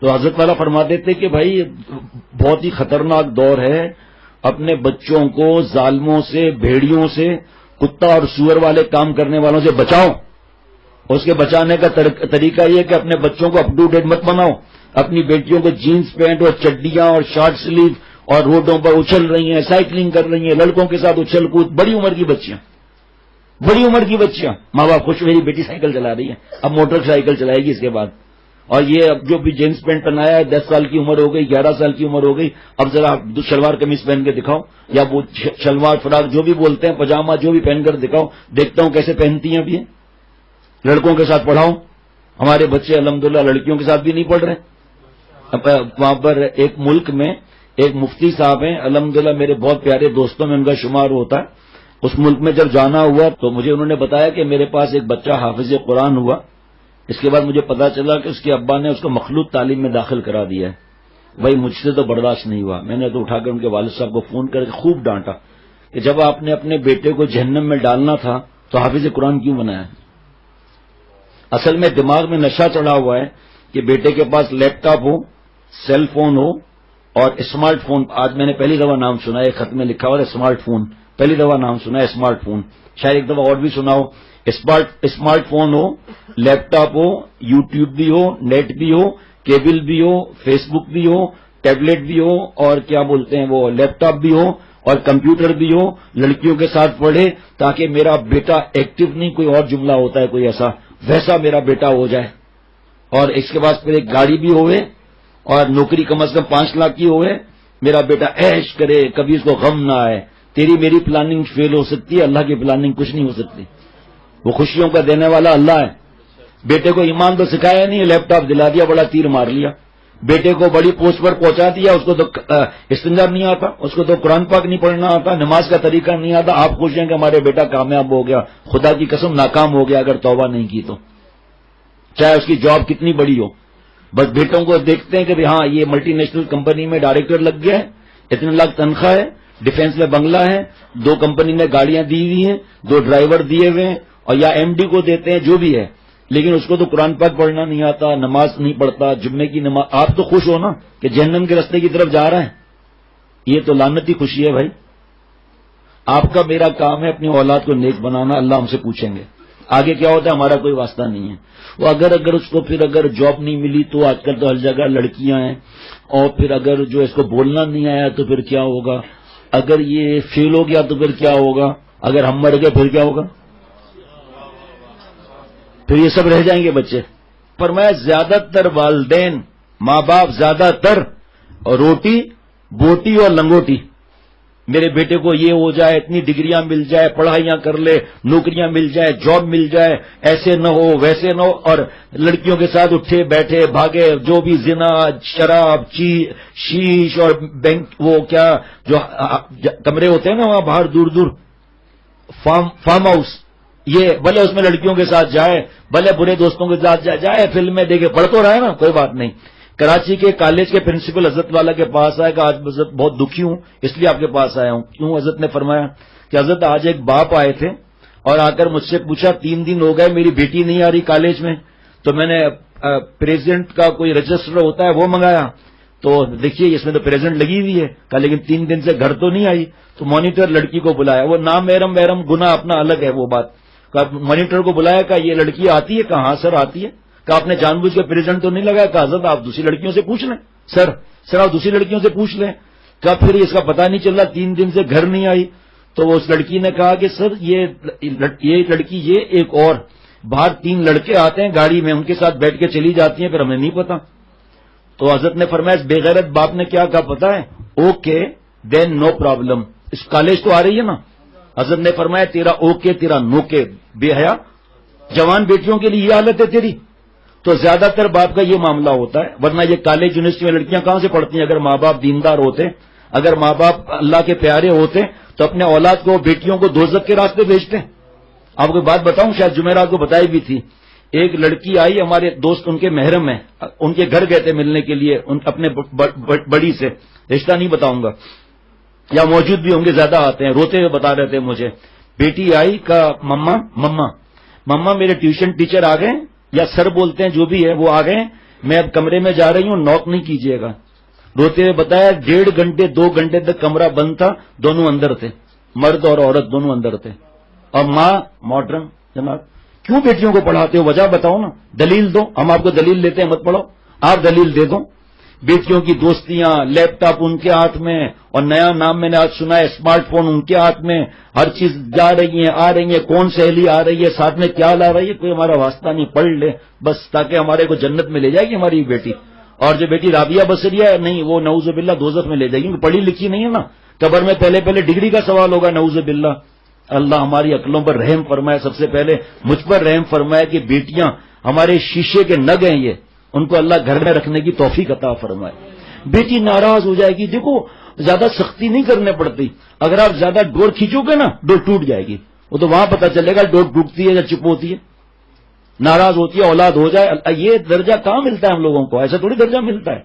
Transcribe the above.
تو حضرت والا فرماتے تھے کہ بھائی بہت ہی خطرناک دور ہے، اپنے بچوں کو ظالموں سے، بھیڑیوں سے، کتا اور سور والے کام کرنے والوں سے بچاؤ. اس کے بچانے کا طریقہ یہ کہ اپنے بچوں کو اپ ٹو ڈیٹ مت بناؤ. اپنی بیٹیوں کو جینز پینٹ اور چڈیاں اور شارٹ سلیو اور روڈوں پر اچھل رہی ہیں، سائیکلنگ کر رہی ہیں، لڑکوں کے ساتھ اچھل کود، بڑی عمر کی بچیاں، ماں باپ خوش، میری بیٹی سائیکل چلا رہی ہے، اب موٹر سائیکل چلائے گی اس کے بعد. اور یہ اب جو بھی جینس پینٹ پہنایا ہے 10 سال کی عمر ہو گئی، 11 سال کی عمر ہو گئی، اب ذرا شلوار قمیص پہن کے دکھاؤ، یا وہ شلوار فراق جو بھی بولتے ہیں، پاجامہ جو بھی پہن کر دکھاؤ، دیکھتا ہوں کیسے پہنتی ہیں. اب یہ لڑکوں کے ساتھ پڑھاؤ. ہمارے بچے الحمدللہ لڑکیوں کے ساتھ بھی نہیں پڑھ رہے. وہاں پر ایک ملک میں ایک مفتی صاحب ہیں، الحمدللہ میرے بہت پیارے دوستوں میں ان کا شمار ہوتا ہے. اس ملک میں جب جانا ہوا تو مجھے انہوں نے بتایا کہ میرے پاس ایک بچہ حافظ قرآن ہوا. اس کے بعد مجھے پتا چلا کہ اس کے ابا نے اس کو مخلوط تعلیم میں داخل کرا دیا ہے. بھائی مجھ سے تو برداشت نہیں ہوا. میں نے تو اٹھا کر ان کے والد صاحب کو فون کر کے خوب ڈانٹا کہ جب آپ نے اپنے بیٹے کو جہنم میں ڈالنا تھا تو حافظ قرآن کیوں بنایا؟ اصل میں دماغ میں نشہ چڑھا ہوا ہے کہ بیٹے کے پاس لیپ ٹاپ ہو، سیل فون ہو اور اسمارٹ فون. آج میں نے پہلی دفعہ نام سنا ہے، خط میں لکھا ہوا ہے اسمارٹ فون، پہلی دفعہ نام سنا ہے اسمارٹ فون، شاید ایک دفعہ اور بھی سنا ہو. اسمارٹ فون ہو، لیپ ٹاپ ہو، یوٹیوب بھی ہو، نیٹ بھی ہو، کیبل بھی ہو، فیس بک بھی ہو، ٹیبلٹ بھی ہو، اور کیا بولتے ہیں وہ لیپ ٹاپ بھی ہو اور کمپیوٹر بھی ہو. لڑکیوں کے ساتھ پڑھے تاکہ میرا بیٹا ایکٹیو نہیں، کوئی اور جملہ ہوتا ہے کوئی ایسا، ویسا میرا بیٹا ہو جائے. اور اس کے بعد پھر ایک گاڑی بھی ہوئے اور نوکری کم از کم 5 لاکھ کی ہوئے. میرا بیٹا عیش کرے، کبھی اس کو غم نہ آئے. تیری میری پلاننگ فیل ہو سکتی ہے، اللہ کی پلاننگ کچھ نہیں ہو سکتی. وہ خوشیوں کا دینے والا اللہ ہے. بیٹے کو ایمان تو سکھایا نہیں، لیپ ٹاپ دلا دیا، بڑا تیر مار لیا. بیٹے کو بڑی پوسٹ پر پہنچا دیا، اس کو تو استنجا نہیں آتا، اس کو تو قرآن پاک نہیں پڑھنا آتا، نماز کا طریقہ نہیں آتا. آپ خوش ہیں کہ ہمارے بیٹا کامیاب ہو گیا. خدا کی قسم ناکام ہو گیا اگر توبہ نہیں کی تو، چاہے اس کی جاب کتنی بڑی ہو. بس بیٹوں کو دیکھتے ہیں کہ ہاں یہ ملٹی نیشنل کمپنی میں ڈائریکٹر لگ گیا ہے، اتنے لاکھ تنخواہ ہے، ڈیفینس میں بنگلہ ہے، 2 کمپنی نے گاڑیاں دی ہوئی ہیں، 2 ڈرائیور دیے ہوئے ہیں، اور یا ایم ڈی کو دیتے ہیں، جو بھی ہے. لیکن اس کو تو قرآن پاک پڑھنا نہیں آتا، نماز نہیں پڑھتا، جمعے کی نماز. آپ تو خوش ہو نا کہ جہنم کے راستے کی طرف جا رہا ہے. یہ تو لعنتی خوشی ہے بھائی. آپ کا میرا کام ہے اپنی اولاد کو نیک بنانا. اللہ ہم سے پوچھیں گے آگے کیا ہوتا ہے، ہمارا کوئی واسطہ نہیں ہے. وہ اگر اس کو پھر اگر جاب نہیں ملی تو آج کل تو ہر جگہ لڑکیاں ہیں، اور پھر اگر جو اس کو بولنا نہیں آیا تو پھر کیا ہوگا، اگر یہ فیل ہو گیا تو پھر کیا ہوگا، اگر ہم مر گئے پھر کیا ہوگا، پھر یہ سب رہ جائیں گے بچے. فرمایا زیادہ تر والدین، ماں باپ زیادہ تر روٹی بوٹی اور لنگوٹی. میرے بیٹے کو یہ ہو جائے، اتنی ڈگریاں مل جائے، پڑھائیاں کر لے، نوکریاں مل جائے، جاب مل جائے، ایسے نہ ہو ویسے نہ ہو. اور لڑکیوں کے ساتھ اٹھے بیٹھے بھاگے، جو بھی زنا، شراب، شیش اور بینک، وہ کیا جو کمرے ہوتے ہیں نا وہاں باہر دور دور، فارم ہاؤس، یہ بھلے اس میں لڑکیوں کے ساتھ جائے، بھلے برے دوستوں کے ساتھ جائے، فلمیں دیکھے، پڑھ تو رہا ہے نا، کوئی بات نہیں. کراچی کے کالج کے پرنسپل حضرت والا کے پاس آئے کہ آج حضرت بہت دکھی ہوں اس لیے آپ کے پاس آیا ہوں. کیوں؟ حضرت نے فرمایا کہ حضرت آج ایک باپ آئے تھے اور آ کر مجھ سے پوچھا 3 دن ہو گئے میری بیٹی نہیں آ رہی کالج میں. تو میں نے پریزیڈنٹ کا کوئی رجسٹر ہوتا ہے وہ منگایا، تو دیکھیے اس میں تو پریزنٹ لگی ہوئی ہے. کہا لیکن 3 دن سے گھر تو نہیں آئی. تو مانیٹر لڑکی کو بلایا، وہ نام محرم گناہ اپنا الگ ہے وہ بات. مانیٹر کو بلایا کہ یہ لڑکی آتی ہے؟ کہا ہاں سر آتی ہے. کہ آپ نے جان بوجھ کے پریزنٹ تو نہیں لگایا؟ کہ حضرت آپ دوسری لڑکیوں سے پوچھ لیں. سر آپ دوسری لڑکیوں سے پوچھ لیں. کہ پھر اس کا پتہ نہیں چل رہا 3 دن سے گھر نہیں آئی. تو اس لڑکی نے کہا کہ سر یہ لڑکی یہ ایک اور باہر 3 لڑکے آتے ہیں گاڑی میں، ان کے ساتھ بیٹھ کے چلی جاتی ہیں، پھر ہمیں نہیں پتا. تو حضرت نے فرمایا اس بے غیرت باپ نے کیا کہا پتا ہے؟ Okay then no problem. اس کالج تو آ رہی ہے نا. حضرت نے فرمایا تیرا اوکے تیرا نوکے. بے حیا جوان بیٹیوں کے لیے یہ حالت ہے تیری. تو زیادہ تر باپ کا یہ معاملہ ہوتا ہے. ورنہ یہ کالج یونیورسٹی میں لڑکیاں کہاں سے پڑھتی ہیں؟ اگر ماں باپ دیندار ہوتے، اگر ماں باپ اللہ کے پیارے ہوتے تو اپنے اولاد کو، بیٹیوں کو دوزخ کے راستے بھیجتے. آپ کو بات بتاؤں، شاید جمعرات کو بتائی بھی تھی. ایک لڑکی آئی، ہمارے دوست ان کے محرم ہیں، ان کے گھر گئے تھے ملنے کے لیے اپنے بڑی سے، رشتہ نہیں بتاؤں گا، یا موجود بھی ہوں گے، زیادہ آتے ہیں، روتے ہوئے بتا رہے تھے مجھے. بیٹی آئی کہ مما میرے ٹیوشن ٹیچر آ گئے، یا سر بولتے ہیں جو بھی ہے وہ آ گئے، میں اب کمرے میں جا رہی ہوں، نوک نہیں کیجیے گا. روتے ہوئے بتایا 1.5 گھنٹے 2 گھنٹے تک کمرہ بند تھا، دونوں اندر تھے، مرد اور عورت دونوں اندر تھے. اور ماں ماڈرن. جناب کیوں بیٹیوں کو پڑھاتے ہو؟ وجہ بتاؤ نا، دلیل دو. ہم آپ کو دلیل لیتے ہیں، مت پڑھو، آپ دلیل دے دو. بیٹیوں کی دوستیاں، لیپ ٹاپ ان کے ہاتھ میں، اور نیا نام میں نے آج سنا ہے اسمارٹ فون ان کے ہاتھ میں، ہر چیز جا رہی ہیں آ رہی ہیں، کون سہیلی آ رہی ہے ساتھ میں کیا لا رہی ہے، کوئی ہمارا واسطہ نہیں، پڑھ لے بس تاکہ ہمارے کو جنت میں لے جائے گی ہماری بیٹی. اور جو بیٹی رابعہ بصریہ ہے، نہیں وہ نعوذ باللہ دوزخ میں لے جائے گی، پڑھی لکھی نہیں ہے نا، قبر میں پہلے ڈگری کا سوال ہوگا نعوذ باللہ. اللہ ہماری عقلوں پر رحم فرمائے، سب سے پہلے مجھ پر رحم فرمائے کہ بیٹیاں ہمارے شیشے کے نگ ہیں، یہ ان کو اللہ گھر میں رکھنے کی توفیق عطا فرمائے. بیٹی ناراض ہو جائے گی، دیکھو زیادہ سختی نہیں کرنے پڑتی، اگر آپ زیادہ ڈور کھینچو گے نا ڈور ٹوٹ جائے گی، وہ تو وہاں پتہ چلے گا ڈور ٹوٹتی ہے یا چپ ہوتی ہے. ناراض ہوتی ہے اولاد ہو جائے، یہ درجہ کہاں ملتا ہے ہم لوگوں کو؟ ایسا تھوڑی درجہ ملتا ہے.